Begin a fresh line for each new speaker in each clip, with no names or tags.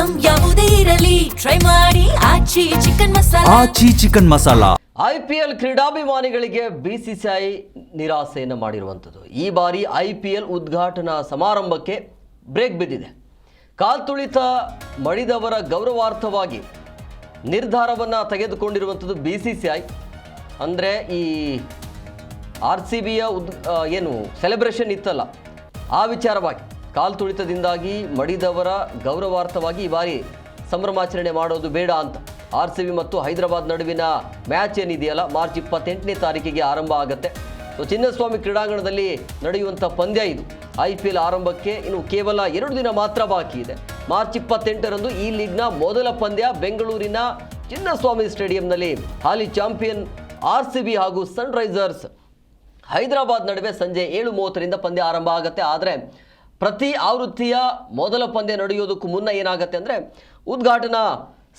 Item ಯಾವುದೇ ಇರಲಿ try ಮಾಡಿ ಆಚಿ ಚಿಕನ್ ಮಸಾಲಾ.
IPL ಕ್ರೀಡಾಭಿಮಾನಿಗಳಿಗೆ BCCI ನಿರಾಸೆಯನ್ನು ಮಾಡಿರುವಂಥದ್ದು. ಈ ಬಾರಿ IPL ಉದ್ಘಾಟನಾ ಸಮಾರಂಭಕ್ಕೆ ಬ್ರೇಕ್ ಬಿದ್ದಿದೆ. ಕಾಲ್ತುಳಿತ ಮಡಿದವರ ಗೌರವಾರ್ಥವಾಗಿ ನಿರ್ಧಾರವನ್ನು ತೆಗೆದುಕೊಂಡಿರುವಂಥದ್ದು BCCI. ಅಂದರೆ ಈ RCBಯ ಏನು ಸೆಲೆಬ್ರೇಷನ್ ಇತ್ತಲ್ಲ, ಆ ವಿಚಾರವಾಗಿ ಕಾಲ್ತುಳಿತದಿಂದಾಗಿ ಮಡಿದವರ ಗೌರವಾರ್ಥವಾಗಿ ಈ ಬಾರಿ ಸಂಭ್ರಮಾಚರಣೆ ಮಾಡೋದು ಬೇಡ ಅಂತ RCB ಮತ್ತು ಹೈದರಾಬಾದ್ ನಡುವಿನ ಮ್ಯಾಚ್ ಏನಿದೆಯಲ್ಲ, ಮಾರ್ಚ್ 28ನೇ ತಾರೀಕಿಗೆ ಆರಂಭ ಆಗುತ್ತೆ. ಸೊ ಚಿನ್ನಸ್ವಾಮಿ ಕ್ರೀಡಾಂಗಣದಲ್ಲಿ ನಡೆಯುವಂಥ ಪಂದ್ಯ ಇದು. IPL ಆರಂಭಕ್ಕೆ ಇನ್ನು ಕೇವಲ 2 ದಿನ ಮಾತ್ರ ಬಾಕಿ ಇದೆ. ಮಾರ್ಚ್ 28ರಂದು ಈ ಲೀಗ್ನ ಮೊದಲ ಪಂದ್ಯ ಬೆಂಗಳೂರಿನ ಚಿನ್ನಸ್ವಾಮಿ ಸ್ಟೇಡಿಯಂನಲ್ಲಿ ಹಾಲಿ ಚಾಂಪಿಯನ್ RCB ಹಾಗೂ ಸನ್ರೈಸರ್ಸ್ ಹೈದರಾಬಾದ್ ನಡುವೆ ಸಂಜೆ 7:30ರಿಂದ ಪಂದ್ಯ ಆರಂಭ ಆಗುತ್ತೆ. ಆದರೆ ಪ್ರತಿ ಆವೃತ್ತಿಯ ಮೊದಲ ಪಂದ್ಯ ನಡೆಯೋದಕ್ಕೂ ಮುನ್ನ ಏನಾಗುತ್ತೆ ಅಂದರೆ ಉದ್ಘಾಟನಾ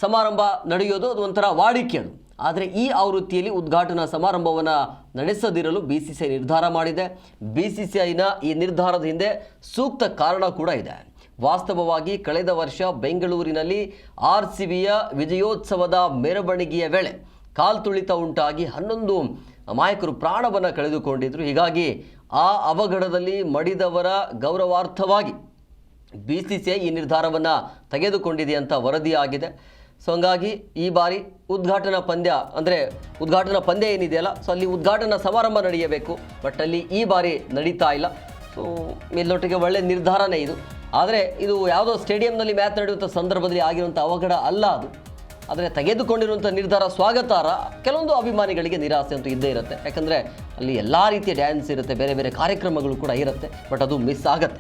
ಸಮಾರಂಭ ನಡೆಯೋದು, ಅದು ಒಂಥರ ವಾಡಿಕೆ. ಆದರೆ ಈ ಆವೃತ್ತಿಯಲ್ಲಿ ಉದ್ಘಾಟನಾ ಸಮಾರಂಭವನ್ನು ನಡೆಸದಿರಲು BCCI ನಿರ್ಧಾರ ಮಾಡಿದೆ. BCCIನ ಈ ನಿರ್ಧಾರದ ಹಿಂದೆ ಸೂಕ್ತ ಕಾರಣ ಕೂಡ ಇದೆ. ವಾಸ್ತವವಾಗಿ ಕಳೆದ ವರ್ಷ ಬೆಂಗಳೂರಿನಲ್ಲಿ RCBಯ ವಿಜಯೋತ್ಸವದ ಮೆರವಣಿಗೆಯ ವೇಳೆ ಕಾಲ್ತುಳಿತ ಉಂಟಾಗಿ 11 ಅಮಾಯಕರು ಪ್ರಾಣವನ್ನು ಕಳೆದುಕೊಂಡಿದ್ದರು. ಹೀಗಾಗಿ ಆ ಅವಘಡದಲ್ಲಿ ಮಡಿದವರ ಗೌರವಾರ್ಥವಾಗಿ BCCI ಈ ನಿರ್ಧಾರವನ್ನು ತೆಗೆದುಕೊಂಡಿದೆ ಅಂತ ವರದಿಯಾಗಿದೆ. ಸೊ ಹಂಗಾಗಿ ಈ ಬಾರಿ ಉದ್ಘಾಟನಾ ಪಂದ್ಯ ಅಂದರೆ ಉದ್ಘಾಟನಾ ಪಂದ್ಯ ಏನಿದೆಯಲ್ಲ, ಸೊ ಅಲ್ಲಿ ಉದ್ಘಾಟನಾ ಸಮಾರಂಭ ನಡೆಯಬೇಕು. ಬಟ್ ಅಲ್ಲಿ ಈ ಬಾರಿ ನಡೀತಾ ಇಲ್ಲ. ಸೊ ಮೇಲ್ನೋಟಿಗೆ ಒಳ್ಳೆ ನಿರ್ಧಾರನೇ ಇದು. ಆದರೆ ಇದು ಯಾವುದೋ ಸ್ಟೇಡಿಯಂನಲ್ಲಿ ಮ್ಯಾಚ್ ನಡೆಯುವಂಥ ಸಂದರ್ಭದಲ್ಲಿ ಆಗಿರುವಂಥ ಅವಘಡ ಅಲ್ಲ ಅದು. ಆದರೆ ತೆಗೆದುಕೊಂಡಿರುವಂಥ ನಿರ್ಧಾರ ಸ್ವಾಗತಾರ್ಹ. ಕೆಲವೊಂದು ಅಭಿಮಾನಿಗಳಿಗೆ ನಿರಾಸೆ ಅಂತೂ ಇದ್ದೇ ಇರುತ್ತೆ. ಯಾಕಂದರೆ ಅಲ್ಲಿ ಎಲ್ಲ ರೀತಿಯ ಡ್ಯಾನ್ಸ್ ಇರುತ್ತೆ, ಬೇರೆ ಬೇರೆ ಕಾರ್ಯಕ್ರಮಗಳು ಕೂಡ ಇರುತ್ತೆ. ಬಟ್ ಅದು ಮಿಸ್ ಆಗುತ್ತೆ.